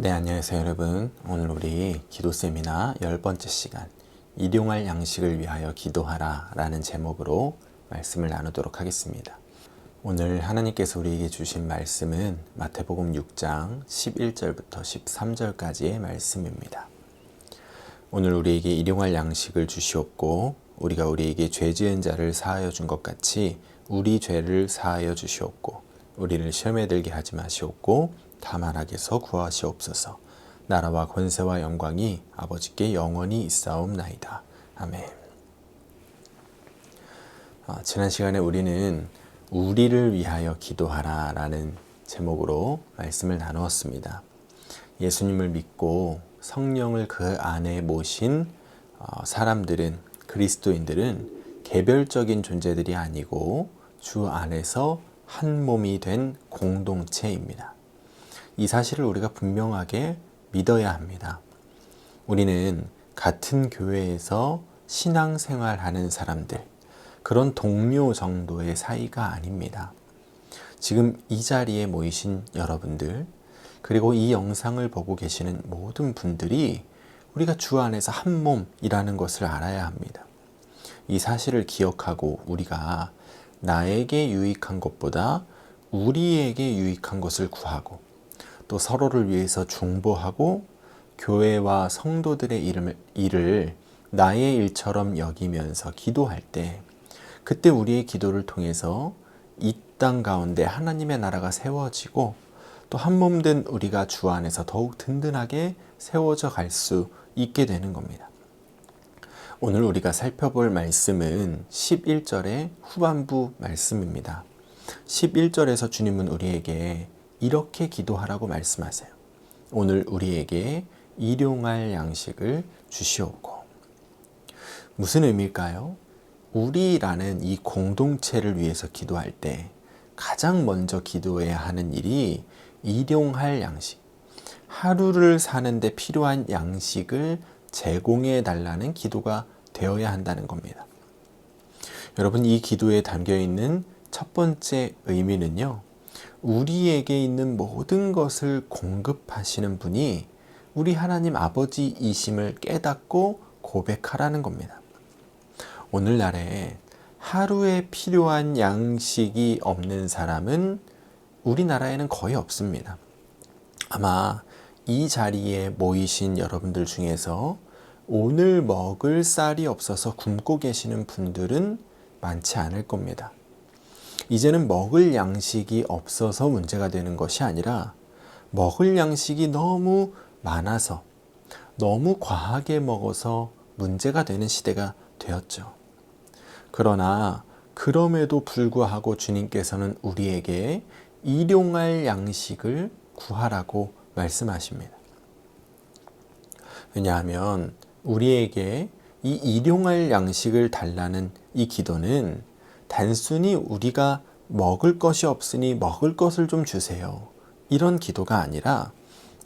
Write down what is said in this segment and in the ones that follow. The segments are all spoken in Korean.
네, 안녕하세요 여러분. 오늘 우리 기도 세미나 10번째 시간 일용할 양식을 위하여 기도하라 라는 제목으로 말씀을 나누도록 하겠습니다. 오늘 하나님께서 우리에게 주신 말씀은 마태복음 6장 11절부터 13절까지의 말씀입니다. 오늘 우리에게 일용할 양식을 주시옵고 우리가 우리에게 죄 지은 자를 사하여 준 것 같이 우리 죄를 사하여 주시옵고 우리를 시험에 들게 하지 마시옵고 다만 악에서 구하시옵소서. 나라와 권세와 영광이 아버지께 영원히 있사옵나이다. 아멘. 지난 시간에 우리는 우리를 위하여 기도하라 라는 제목으로 말씀을 나누었습니다. 예수님을 믿고 성령을 그 안에 모신 사람들은, 그리스도인들은 개별적인 존재들이 아니고 주 안에서 한 몸이 된 공동체입니다. 이 사실을 우리가 분명하게 믿어야 합니다. 우리는 같은 교회에서 신앙생활하는 사람들, 그런 동료 정도의 사이가 아닙니다. 지금 이 자리에 모이신 여러분들, 그리고 이 영상을 보고 계시는 모든 분들이 우리가 주 안에서 한 몸이라는 것을 알아야 합니다. 이 사실을 기억하고 우리가 나에게 유익한 것보다 우리에게 유익한 것을 구하고 또 서로를 위해서 중보하고 교회와 성도들의 일을 나의 일처럼 여기면서 기도할 때, 그때 우리의 기도를 통해서 이 땅 가운데 하나님의 나라가 세워지고 또 한 몸 된 우리가 주 안에서 더욱 든든하게 세워져 갈 수 있게 되는 겁니다. 오늘 우리가 살펴볼 말씀은 11절의 후반부 말씀입니다. 11절에서 주님은 우리에게 이렇게 기도하라고 말씀하세요. 오늘 우리에게 일용할 양식을 주시옵고. 무슨 의미일까요? 우리라는 이 공동체를 위해서 기도할 때 가장 먼저 기도해야 하는 일이 일용할 양식, 하루를 사는데 필요한 양식을 제공해 달라는 기도가 되어야 한다는 겁니다. 여러분, 이 기도에 담겨 있는 첫 번째 의미는요, 우리에게 있는 모든 것을 공급하시는 분이 우리 하나님 아버지이심을 깨닫고 고백하라는 겁니다. 오늘날에 하루에 필요한 양식이 없는 사람은 우리나라에는 거의 없습니다. 아마 이 자리에 모이신 여러분들 중에서 오늘 먹을 쌀이 없어서 굶고 계시는 분들은 많지 않을 겁니다. 이제는 먹을 양식이 없어서 문제가 되는 것이 아니라 먹을 양식이 너무 많아서 너무 과하게 먹어서 문제가 되는 시대가 되었죠. 그러나 그럼에도 불구하고 주님께서는 우리에게 일용할 양식을 구하라고 말씀하십니다. 왜냐하면 우리에게 이 일용할 양식을 달라는 이 기도는 단순히 우리가 먹을 것이 없으니 먹을 것을 좀 주세요, 이런 기도가 아니라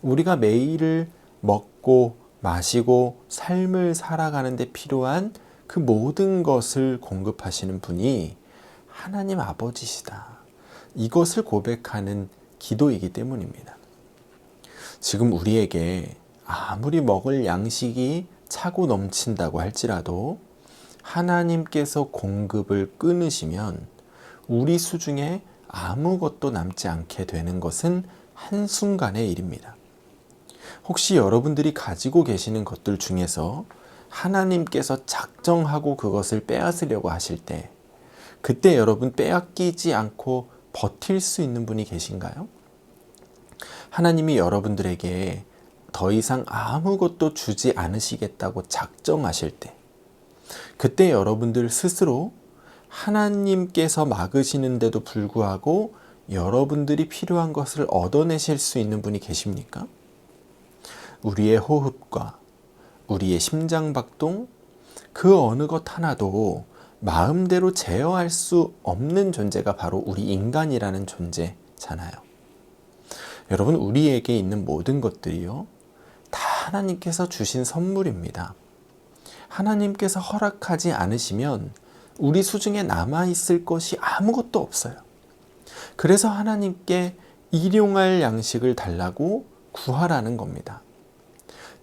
우리가 매일을 먹고 마시고 삶을 살아가는 데 필요한 그 모든 것을 공급하시는 분이 하나님 아버지시다, 이것을 고백하는 기도이기 때문입니다. 지금 우리에게 아무리 먹을 양식이 차고 넘친다고 할지라도 하나님께서 공급을 끊으시면 우리 수중에 아무것도 남지 않게 되는 것은 한순간의 일입니다. 혹시 여러분들이 가지고 계시는 것들 중에서 하나님께서 작정하고 그것을 빼앗으려고 하실 때, 그때 여러분 빼앗기지 않고 버틸 수 있는 분이 계신가요? 하나님이 여러분들에게 더 이상 아무것도 주지 않으시겠다고 작정하실 때, 그때 여러분들 스스로 하나님께서 막으시는데도 불구하고 여러분들이 필요한 것을 얻어내실 수 있는 분이 계십니까? 우리의 호흡과 우리의 심장박동, 그 어느 것 하나도 마음대로 제어할 수 없는 존재가 바로 우리 인간이라는 존재잖아요. 여러분, 우리에게 있는 모든 것들이요, 다 하나님께서 주신 선물입니다. 하나님께서 허락하지 않으시면 우리 수중에 남아있을 것이 아무것도 없어요. 그래서 하나님께 일용할 양식을 달라고 구하라는 겁니다.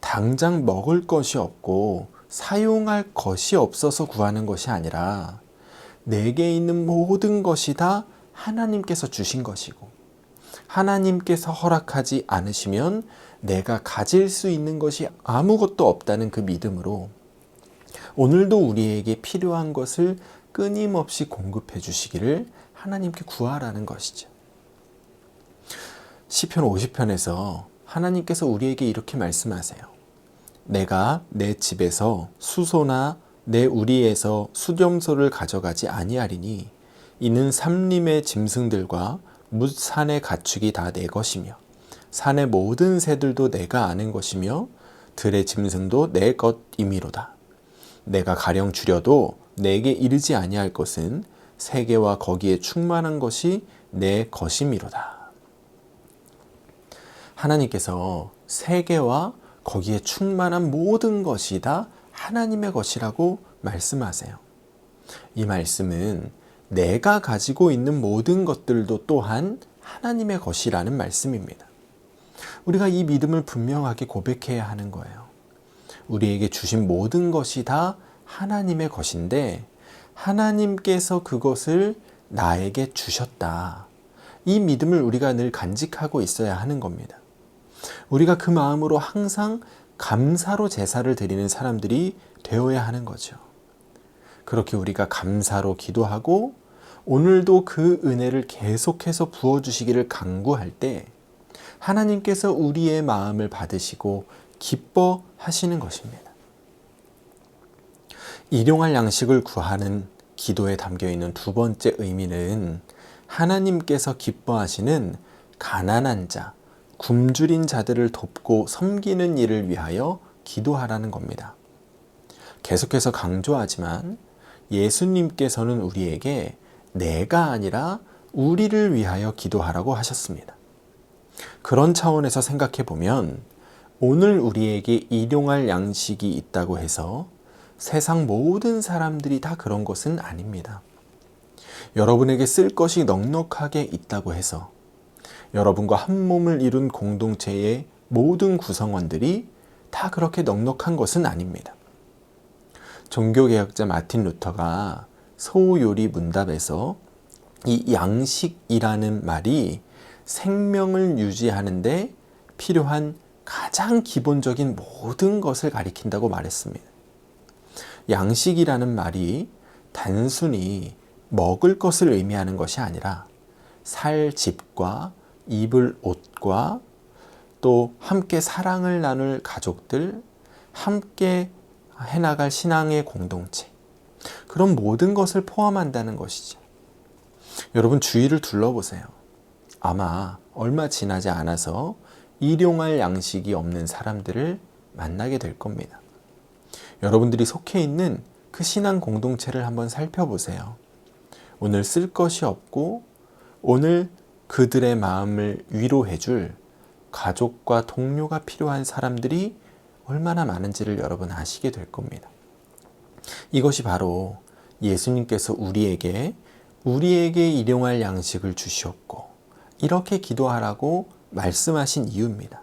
당장 먹을 것이 없고 사용할 것이 없어서 구하는 것이 아니라 내게 있는 모든 것이 다 하나님께서 주신 것이고 하나님께서 허락하지 않으시면 내가 가질 수 있는 것이 아무것도 없다는 그 믿음으로 오늘도 우리에게 필요한 것을 끊임없이 공급해 주시기를 하나님께 구하라는 것이죠. 시편 50편에서 하나님께서 우리에게 이렇게 말씀하세요. 내가 내 집에서 수소나 내 우리에서 수렴소를 가져가지 아니하리니 이는 산림의 짐승들과 뭇산의 가축이 다 내 것이며 산의 모든 새들도 내가 아는 것이며 들의 짐승도 내 것임이로다. 내가 가령 주려도 내게 이르지 아니할 것은 세계와 거기에 충만한 것이 내 것임이로다. 하나님께서 세계와 거기에 충만한 모든 것이 다 하나님의 것이라고 말씀하세요. 이 말씀은 내가 가지고 있는 모든 것들도 또한 하나님의 것이라는 말씀입니다. 우리가 이 믿음을 분명하게 고백해야 하는 거예요. 우리에게 주신 모든 것이 다 하나님의 것인데 하나님께서 그것을 나에게 주셨다. 이 믿음을 우리가 늘 간직하고 있어야 하는 겁니다. 우리가 그 마음으로 항상 감사로 제사를 드리는 사람들이 되어야 하는 거죠. 그렇게 우리가 감사로 기도하고 오늘도 그 은혜를 계속해서 부어주시기를 간구할 때 하나님께서 우리의 마음을 받으시고 기뻐하시는 것입니다. 일용할 양식을 구하는 기도에 담겨있는 두 번째 의미는 하나님께서 기뻐하시는 가난한 자, 굶주린 자들을 돕고 섬기는 일을 위하여 기도하라는 겁니다. 계속해서 강조하지만 예수님께서는 우리에게 내가 아니라 우리를 위하여 기도하라고 하셨습니다. 그런 차원에서 생각해 보면 오늘 우리에게 일용할 양식이 있다고 해서 세상 모든 사람들이 다 그런 것은 아닙니다. 여러분에게 쓸 것이 넉넉하게 있다고 해서 여러분과 한 몸을 이룬 공동체의 모든 구성원들이 다 그렇게 넉넉한 것은 아닙니다. 종교개혁자 마틴 루터가 소요리 문답에서 이 양식이라는 말이 생명을 유지하는데 필요한 가장 기본적인 모든 것을 가리킨다고 말했습니다. 양식이라는 말이 단순히 먹을 것을 의미하는 것이 아니라 살 집과 입을 옷과 또 함께 사랑을 나눌 가족들, 함께 해나갈 신앙의 공동체, 그런 모든 것을 포함한다는 것이죠. 여러분 주위를 둘러보세요. 아마 얼마 지나지 않아서 일용할 양식이 없는 사람들을 만나게 될 겁니다. 여러분들이 속해 있는 그 신앙 공동체를 한번 살펴보세요. 오늘 쓸 것이 없고 오늘 그들의 마음을 위로해줄 가족과 동료가 필요한 사람들이 얼마나 많은지를 여러분 아시게 될 겁니다. 이것이 바로 예수님께서 우리에게 일용할 양식을 주시었고 이렇게 기도하라고 말씀하신 이유입니다.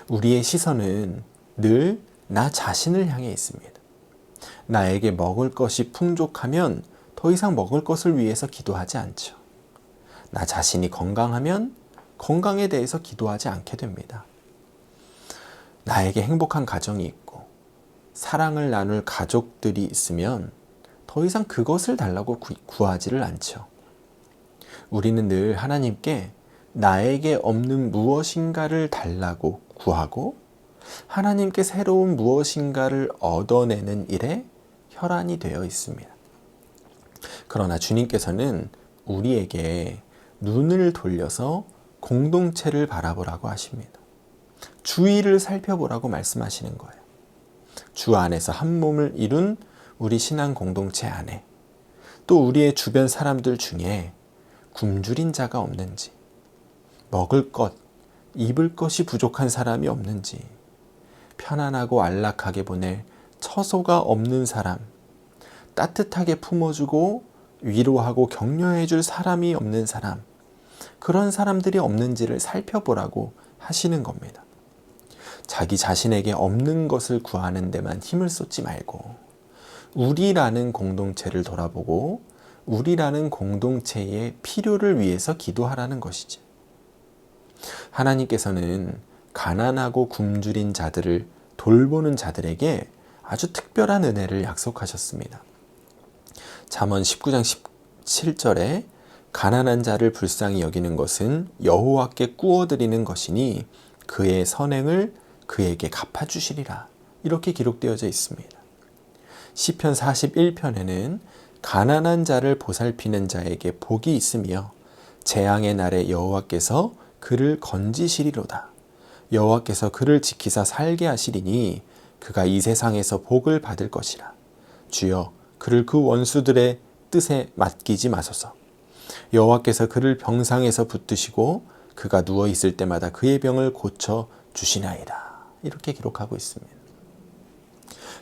우리의 시선은 늘 나 자신을 향해 있습니다. 나에게 먹을 것이 풍족하면 더 이상 먹을 것을 위해서 기도하지 않죠. 나 자신이 건강하면 건강에 대해서 기도하지 않게 됩니다. 나에게 행복한 가정이 있고 사랑을 나눌 가족들이 있으면 더 이상 그것을 달라고 구하지를 않죠. 우리는 늘 하나님께 나에게 없는 무엇인가를 달라고 구하고 하나님께 새로운 무엇인가를 얻어내는 일에 혈안이 되어 있습니다. 그러나 주님께서는 우리에게 눈을 돌려서 공동체를 바라보라고 하십니다. 주위를 살펴보라고 말씀하시는 거예요. 주 안에서 한 몸을 이룬 우리 신앙 공동체 안에 또 우리의 주변 사람들 중에 굶주린 자가 없는지, 먹을 것, 입을 것이 부족한 사람이 없는지, 편안하고 안락하게 보낼 처소가 없는 사람, 따뜻하게 품어주고 위로하고 격려해줄 사람이 없는 사람, 그런 사람들이 없는지를 살펴보라고 하시는 겁니다. 자기 자신에게 없는 것을 구하는 데만 힘을 쏟지 말고 우리라는 공동체를 돌아보고 우리라는 공동체의 필요를 위해서 기도하라는 것이지. 하나님께서는 가난하고 굶주린 자들을 돌보는 자들에게 아주 특별한 은혜를 약속하셨습니다. 잠언 19장 17절에 가난한 자를 불쌍히 여기는 것은 여호와께 꾸어드리는 것이니 그의 선행을 그에게 갚아주시리라. 이렇게 기록되어져 있습니다. 시편 41편에는 가난한 자를 보살피는 자에게 복이 있으며 재앙의 날에 여호와께서 그를 건지시리로다. 여호와께서 그를 지키사 살게 하시리니 그가 이 세상에서 복을 받을 것이라. 주여 그를 그 원수들의 뜻에 맡기지 마소서. 여호와께서 그를 병상에서 붙드시고 그가 누워 있을 때마다 그의 병을 고쳐 주시나이다. 이렇게 기록하고 있습니다.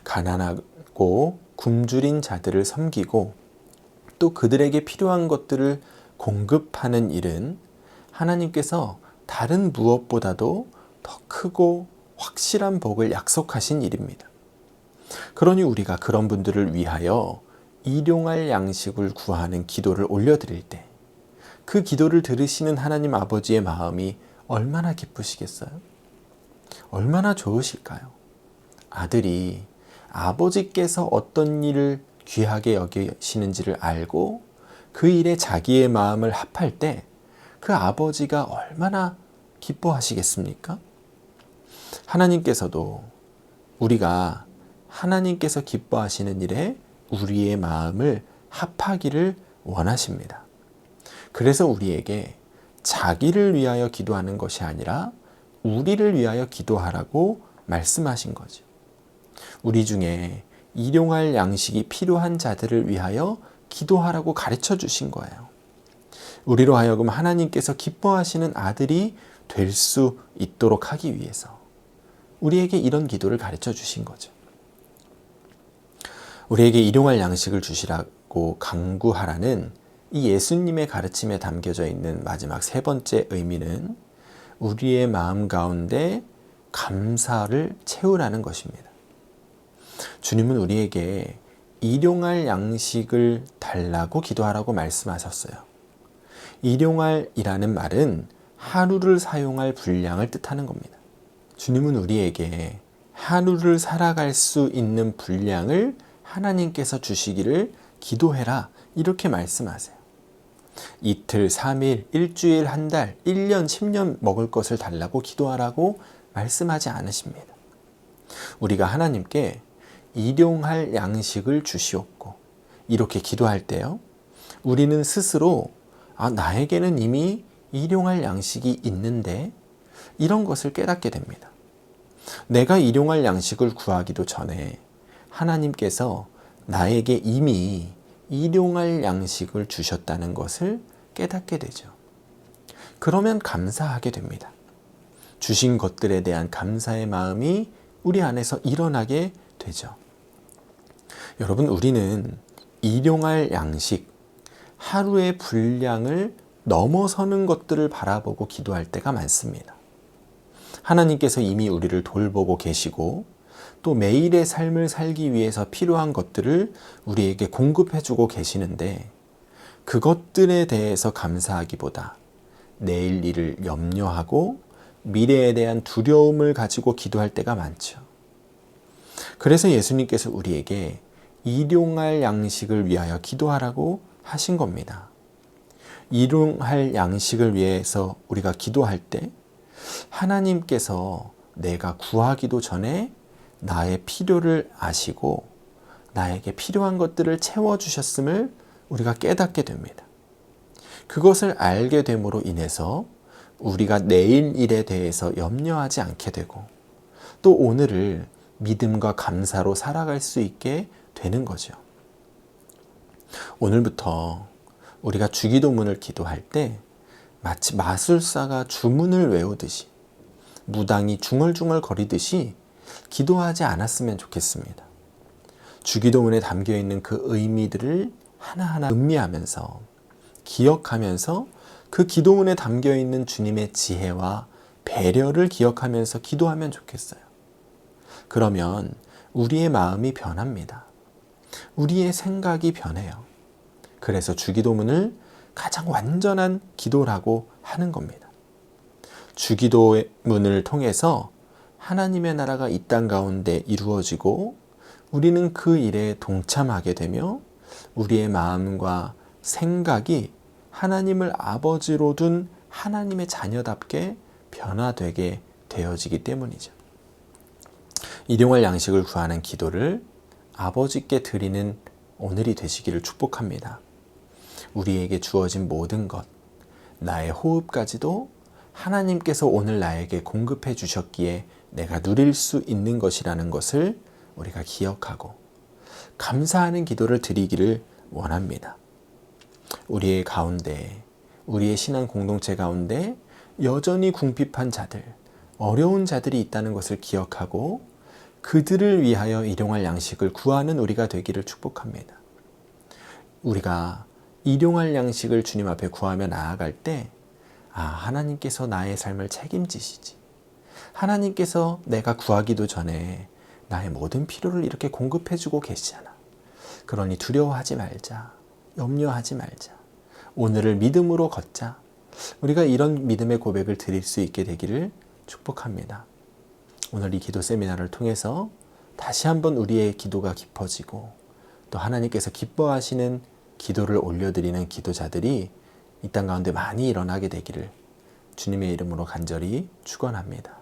가난하고 굶주린 자들을 섬기고 또 그들에게 필요한 것들을 공급하는 일은 하나님께서 다른 무엇보다도 더 크고 확실한 복을 약속하신 일입니다. 그러니 우리가 그런 분들을 위하여 일용할 양식을 구하는 기도를 올려드릴 때 그 기도를 들으시는 하나님 아버지의 마음이 얼마나 기쁘시겠어요? 얼마나 좋으실까요? 아들이 아버지께서 어떤 일을 귀하게 여기시는지를 알고 그 일에 자기의 마음을 합할 때 그 아버지가 얼마나 기뻐하시겠습니까? 하나님께서도 우리가 하나님께서 기뻐하시는 일에 우리의 마음을 합하기를 원하십니다. 그래서 우리에게 자기를 위하여 기도하는 것이 아니라 우리를 위하여 기도하라고 말씀하신 거죠. 우리 중에 일용할 양식이 필요한 자들을 위하여 기도하라고 가르쳐 주신 거예요. 우리로 하여금 하나님께서 기뻐하시는 아들이 될 수 있도록 하기 위해서 우리에게 이런 기도를 가르쳐 주신 거죠. 우리에게 일용할 양식을 주시라고 강구하라는 이 예수님의 가르침에 담겨져 있는 마지막 세 번째 의미는 우리의 마음 가운데 감사를 채우라는 것입니다. 주님은 우리에게 일용할 양식을 달라고 기도하라고 말씀하셨어요. 일용할이라는 말은 하루를 사용할 분량을 뜻하는 겁니다. 주님은 우리에게 하루를 살아갈 수 있는 분량을 하나님께서 주시기를 기도해라 이렇게 말씀하세요. 이틀, 3일, 일주일, 한 달, 1년, 10년 먹을 것을 달라고 기도하라고 말씀하지 않으십니다. 우리가 하나님께 일용할 양식을 주시옵고 이렇게 기도할 때요. 우리는 스스로 나에게는 이미 일용할 양식이 있는데 이런 것을 깨닫게 됩니다. 내가 일용할 양식을 구하기도 전에 하나님께서 나에게 이미 일용할 양식을 주셨다는 것을 깨닫게 되죠. 그러면 감사하게 됩니다. 주신 것들에 대한 감사의 마음이 우리 안에서 일어나게 되죠. 여러분, 우리는 일용할 양식, 하루의 분량을 넘어서는 것들을 바라보고 기도할 때가 많습니다. 하나님께서 이미 우리를 돌보고 계시고 또 매일의 삶을 살기 위해서 필요한 것들을 우리에게 공급해주고 계시는데 그것들에 대해서 감사하기보다 내일 일을 염려하고 미래에 대한 두려움을 가지고 기도할 때가 많죠. 그래서 예수님께서 우리에게 일용할 양식을 위하여 기도하라고 하신 겁니다. 일용할 양식을 위해서 우리가 기도할 때 하나님께서 내가 구하기도 전에 나의 필요를 아시고 나에게 필요한 것들을 채워주셨음을 우리가 깨닫게 됩니다. 그것을 알게 됨으로 인해서 우리가 내일 일에 대해서 염려하지 않게 되고 또 오늘을 믿음과 감사로 살아갈 수 있게 되는 거죠. 오늘부터 우리가 주기도문을 기도할 때 마치 마술사가 주문을 외우듯이 무당이 중얼중얼 거리듯이 기도하지 않았으면 좋겠습니다. 주기도문에 담겨있는 그 의미들을 하나하나 음미하면서 기억하면서 그 기도문에 담겨있는 주님의 지혜와 배려를 기억하면서 기도하면 좋겠어요. 그러면 우리의 마음이 변합니다. 우리의 생각이 변해요. 그래서 주기도문을 가장 완전한 기도라고 하는 겁니다. 주기도문을 통해서 하나님의 나라가 이 땅 가운데 이루어지고 우리는 그 일에 동참하게 되며 우리의 마음과 생각이 하나님을 아버지로 둔 하나님의 자녀답게 변화되게 되어지기 때문이죠. 일용할 양식을 구하는 기도를 아버지께 드리는 오늘이 되시기를 축복합니다. 우리에게 주어진 모든 것, 나의 호흡까지도 하나님께서 오늘 나에게 공급해 주셨기에 내가 누릴 수 있는 것이라는 것을 우리가 기억하고 감사하는 기도를 드리기를 원합니다. 우리의 가운데, 우리의 신앙 공동체 가운데 여전히 궁핍한 자들, 어려운 자들이 있다는 것을 기억하고 그들을 위하여 일용할 양식을 구하는 우리가 되기를 축복합니다. 우리가 일용할 양식을 주님 앞에 구하며 나아갈 때 하나님께서 나의 삶을 책임지시지. 하나님께서 내가 구하기도 전에 나의 모든 필요를 이렇게 공급해주고 계시잖아. 그러니 두려워하지 말자. 염려하지 말자. 오늘을 믿음으로 걷자. 우리가 이런 믿음의 고백을 드릴 수 있게 되기를 축복합니다. 오늘 이 기도 세미나를 통해서 다시 한번 우리의 기도가 깊어지고 또 하나님께서 기뻐하시는 기도를 올려드리는 기도자들이 이 땅 가운데 많이 일어나게 되기를 주님의 이름으로 간절히 축원합니다.